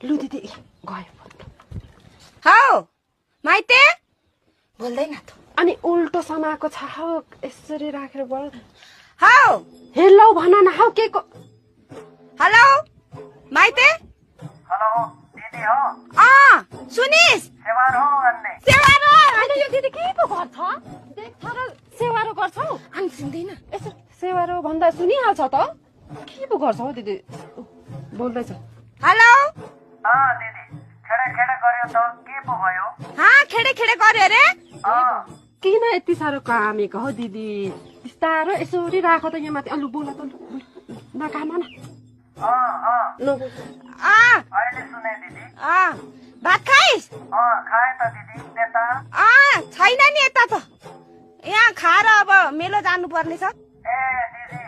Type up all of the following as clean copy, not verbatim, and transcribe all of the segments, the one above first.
लु दिदी गयो हौ माइते बोल्दैन त अनि उल्टो समाएको छ हौ यसरी राखेर बोल हौ हेलो भन न हौ के को हेलो माइते हेलो दिदी हो सुनिस सेवार हो अन्ने सेवारो अनि यो दिदी के पो गर्छ देख्छ र सेवारो गर्छौ अनि सुन्दैन यसो सेवारो भन्दा सुनिहाल्छ त के पो गर्छौ दिदी बोल्दैछ हेलो दिदी खेडे खेडे गर्यो त के पो भयो खेडे खेडे गर्यो रे किन यति साह्रो कामेको हौ दिदी बिस्तारो यसरी राख त यहाँ माथि अलु बोल त नकाम न अहिले सुने दिदी भात खाइस खाए त दिदी त्यता छैन नि यता त यहाँ खाएर अब मेलो जानु पर्ने छ ए दिदी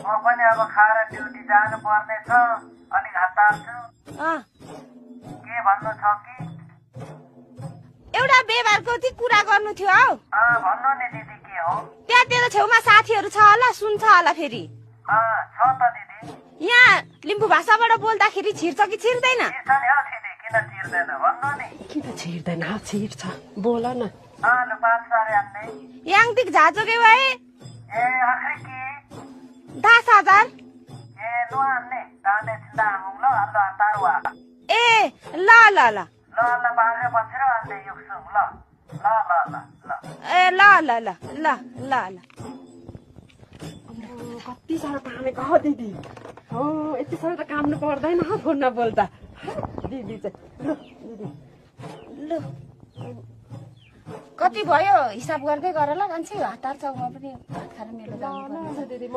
म पनि अब खाएर ड्युटी जानु पर्ने छ अलिक हतार छु के भन्नु छ कि एउटा व्यवहारको चाहिँ कुरा गर्नु थियो हौ भन्नु नि दिदी के हो त्यहाँ तेरो छेउमा साथीहरू छ होला सुन्छ होला फेरि छ त दिदी यहाँ लिम्बू भाषाबाट बोल्दाखेरि छिर्छ कि छिर्दैन छिर्छ नि हौ दिदी किन छिर्दैन भन्नु नि किन छिर्दैन छिर्छ बोल न लु 500 अन्ने याङतिक झाजोगे भए ए आखिर के 10,000 ए लु अन्ने ताने चिन्ता आमुङ ल अन्त तारुवा ए ल ल ल ल ल बागे पछि र अन्ने युक्सुङ ल ल ल ल ल ए ल ल ल ल ल ल कति साह्रो कामेको हौ दिदी हो यति साह्रो त काम्नु पर्दैन हौ फोनमा बोल्दा दिदी चाहिँ लु दिदी लु कति भयो हिसाब गर्दै गर ल मान्छे हतार छ म पनि भात खाएर मेलो जानु पर्छ दिदी